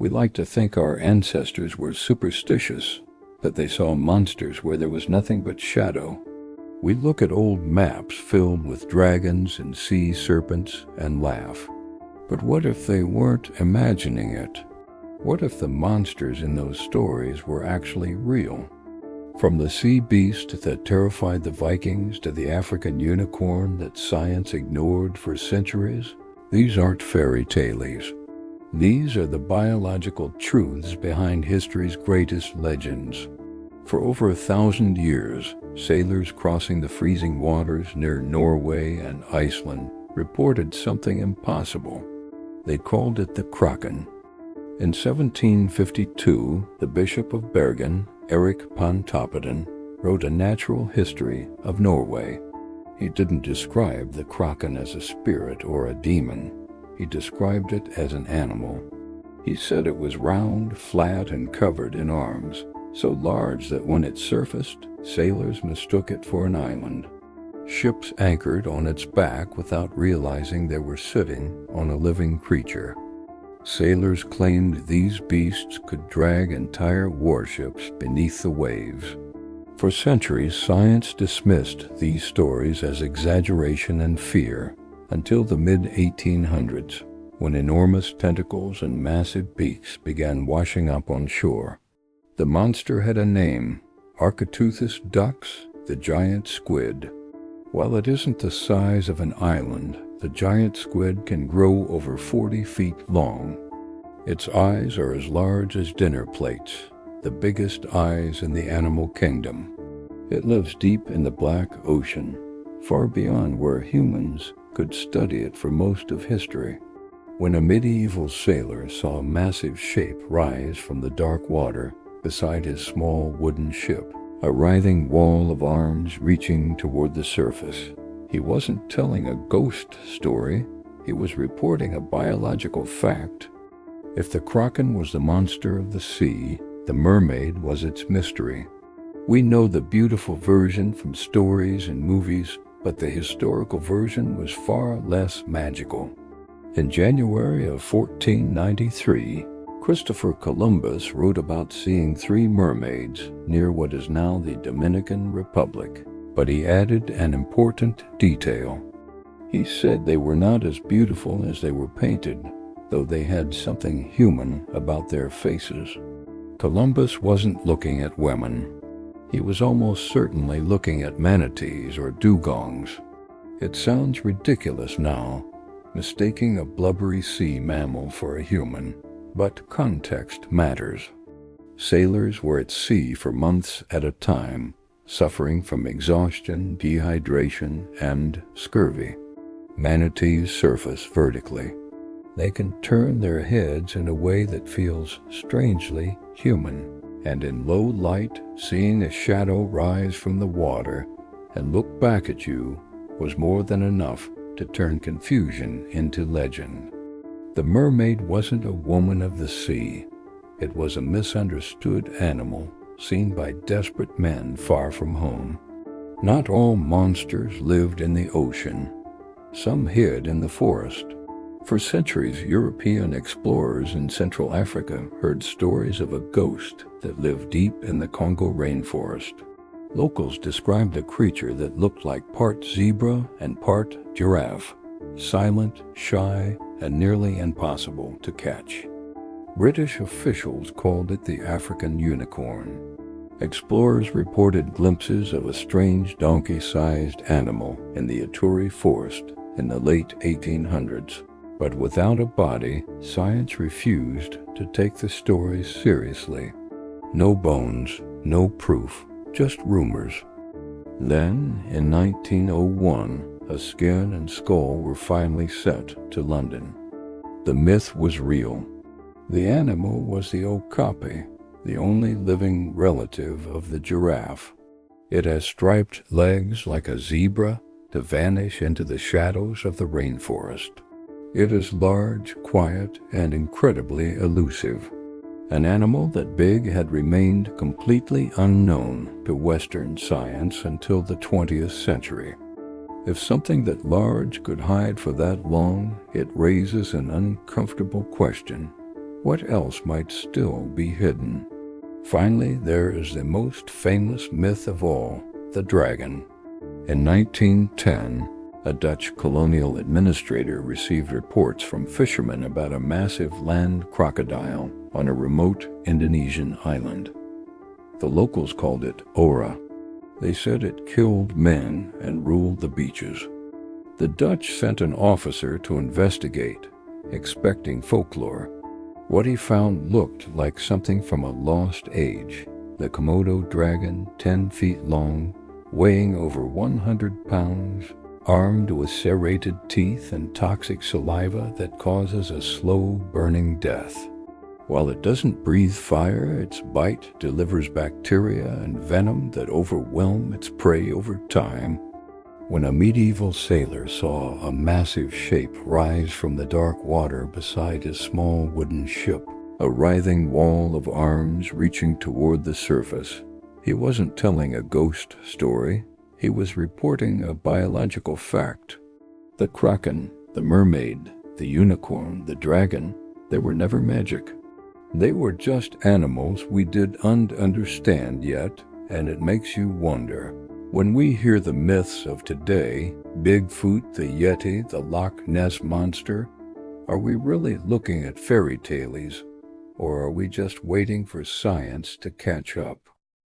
We like to think our ancestors were superstitious, that they saw monsters where there was nothing but shadow. We look at old maps filled with dragons and sea serpents and laugh. But what if they weren't imagining it? What if the monsters in those stories were actually real? From the sea beast that terrified the Vikings to the African unicorn that science ignored for centuries, these aren't fairy tales. These are the biological truths behind history's greatest legends. For over 1,000 years, sailors crossing the freezing waters near Norway and Iceland reported something impossible. They called it the Kraken. In 1752, the Bishop of Bergen, Erik Pontoppidan, wrote a natural history of Norway. He didn't describe the Kraken as a spirit or a demon. He described it as an animal. He said it was round, flat, and covered in arms, so large that when it surfaced, sailors mistook it for an island. Ships anchored on its back without realizing they were sitting on a living creature. Sailors claimed these beasts could drag entire warships beneath the waves. For centuries, science dismissed these stories as exaggeration and fear, until the mid-1800s, when enormous tentacles and massive beaks began washing up on shore. The monster had a name: Architeuthis dux, the giant squid. While it isn't the size of an island, the giant squid can grow over 40 feet long. Its eyes are as large as dinner plates, the biggest eyes in the animal kingdom. It lives deep in the Black Ocean, far beyond where humans could study it for most of history. When a medieval sailor saw a massive shape rise from the dark water beside his small wooden ship, a writhing wall of arms reaching toward the surface, he wasn't telling a ghost story, he was reporting a biological fact. If the Kraken was the monster of the sea, the mermaid was its mystery. We know the beautiful version from stories and movies, but the historical version was far less magical. In January of 1493, Christopher Columbus wrote about seeing 3 mermaids near what is now the Dominican Republic, but he added an important detail. He said they were not as beautiful as they were painted, though they had something human about their faces. Columbus wasn't looking at women. He was almost certainly looking at manatees or dugongs. It sounds ridiculous now, mistaking a blubbery sea mammal for a human, but context matters. Sailors were at sea for months at a time, suffering from exhaustion, dehydration, and scurvy. Manatees surface vertically. They can turn their heads in a way that feels strangely human, and in low light, seeing a shadow rise from the water and look back at you was more than enough to turn confusion into legend. The mermaid wasn't a woman of the sea. It was a misunderstood animal seen by desperate men far from home. Not all monsters lived in the ocean. Some hid in the forest. For centuries, European explorers in Central Africa heard stories of a ghost that lived deep in the Congo rainforest. Locals described a creature that looked like part zebra and part giraffe, silent, shy, and nearly impossible to catch. British officials called it the African unicorn. Explorers reported glimpses of a strange donkey-sized animal in the Ituri forest in the late 1800s. But without a body, science refused to take the stories seriously. No bones, no proof, just rumors. Then, in 1901, a skin and skull were finally sent to London. The myth was real. The animal was the okapi, the only living relative of the giraffe. It has striped legs like a zebra to vanish into the shadows of the rainforest. It is large, quiet, and incredibly elusive. An animal that big had remained completely unknown to Western science until the 20th century. If something that large could hide for that long, it raises an uncomfortable question. What else might still be hidden? Finally, there is the most famous myth of all, the dragon. In 1910, a Dutch colonial administrator received reports from fishermen about a massive land crocodile on a remote Indonesian island. The locals called it Ora. They said it killed men and ruled the beaches. The Dutch sent an officer to investigate, expecting folklore. What he found looked like something from a lost age, the Komodo dragon, 10 feet long, weighing over 100 pounds, armed with serrated teeth and toxic saliva that causes a slow burning death. While it doesn't breathe fire, its bite delivers bacteria and venom that overwhelm its prey over time. When a medieval sailor saw a massive shape rise from the dark water beside his small wooden ship, a writhing wall of arms reaching toward the surface, he wasn't telling a ghost story. He was reporting a biological fact. The Kraken, the mermaid, the unicorn, the dragon, they were never magic. They were just animals we didn't understand yet, and it makes you wonder. When we hear the myths of today, Bigfoot, the Yeti, the Loch Ness Monster, are we really looking at fairy tales, or are we just waiting for science to catch up?